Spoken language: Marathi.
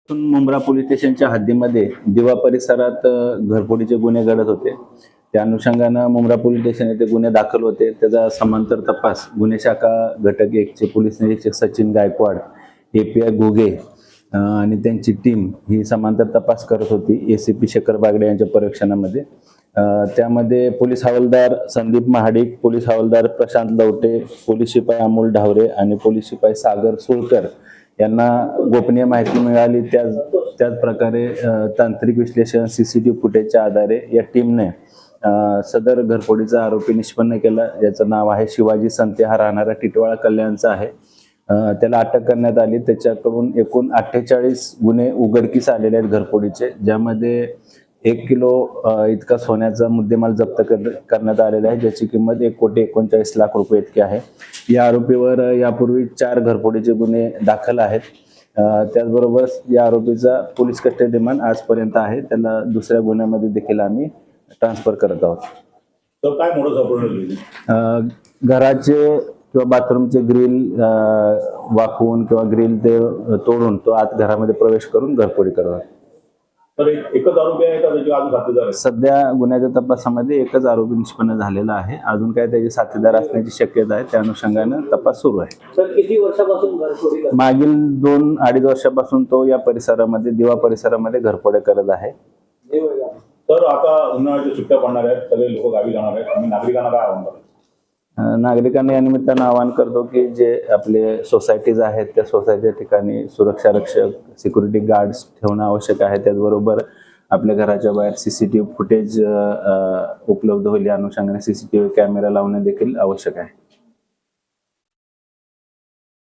मुंब्रा पोलीस स्टेशनच्या हद्दीमध्ये दिवा परिसरात घरफोडीचे गुन्हे घडत होते. त्या अनुषंगानं मुंब्रा पोलीस स्टेशन येथे गुन्हे दाखल होते. त्याचा समांतर तपास गुन्हे शाखा घटक 1 चे पोलीस निरीक्षक सचिन गायकवाड, API घुगे आणि त्यांची टीम ही समांतर तपास करत होती ACP शेखर बागडे यांच्या पर्यवेक्षणामध्ये. त्यामध्ये पोलीस हवालदार संदीप महाडिक, पोलीस हवालदार प्रशांत लवटे, पोलीस शिपाई अमोल ढावरे आणि पोलीस शिपाई सागर सुळकर यांना गोपनीय माहिती मिळाली. त्याच प्रकारे तांत्रिक विश्लेषण CCTV फुटेजच्या आधारे या टीमने सदर घरफोडीचा आरोपी निष्पन्न केला. याचं नाव आहे शिवाजी संते, हा राहणारा टिटवाळा कल्याणचा आहे. त्याला अटक करण्यात आली. त्याच्याकडून एकूण 48 गुन्हे उघडकीस आलेले आहेत घरफोडीचे, ज्यामध्ये 1 किलो इतका सोन्याचा मुद्देमाल जप्त करण्यात आलेला आहे, ज्याची किंमत 1,39,40,00,000 रुपये इतकी आहे. या आरोपीवर यापूर्वी 4 घरफोडीचे गुन्हे दाखल आहेत. त्याचबरोबर या आरोपीचा पोलीस कस्टडी रिमांड आजपर्यंत आहे. त्याला दुसऱ्या गुन्ह्यामध्ये देखील आम्ही ट्रान्सफर करत आहोत. तर काय मोडस ऑपरेंडी? घराचे किंवा बाथरूमचे ग्रिल वाकवून किंवा ग्रिल ते तोडून तो आत घरामध्ये प्रवेश करून घरफोडी करतात. तर एकच आरोपी आहे का त्याचे अजून साथीदार आहेत? सध्या गुन्ह्याच्या तपासामध्ये एकच आरोपी निष्पन्न झालेला आहे. अजून काय त्याचे साथीदार असण्याची शक्यता आहे. त्या अनुषंगाने तपास सुरू आहे. सर, किती वर्षापासून घरफोडी करतो? मागील 2-2.5 वर्षापासून तो या परिसरामध्ये दिवा परिसरामध्ये घरफोड्या करत आहे. तर आता उन्हाळ्याच्या सुट्ट्या पडणार आहेत, सगळे लोक गावी जाणार आहेत, आणि नागरिकांना काय आव्हान कराल? नागरिकांना या निमित्तानं आवाहन करतो की जे आपले सोसायटीज आहेत त्या सोसायटीच्या ठिकाणी सुरक्षा रक्षक, सिक्युरिटी गार्ड्स ठेवणं आवश्यक आहे. त्याचबरोबर आपल्या घराच्या बाहेर CCTV फुटेज उपलब्ध होईल या अनुषंगाने CCTV कॅमेरा लावणे देखील आवश्यक आहे.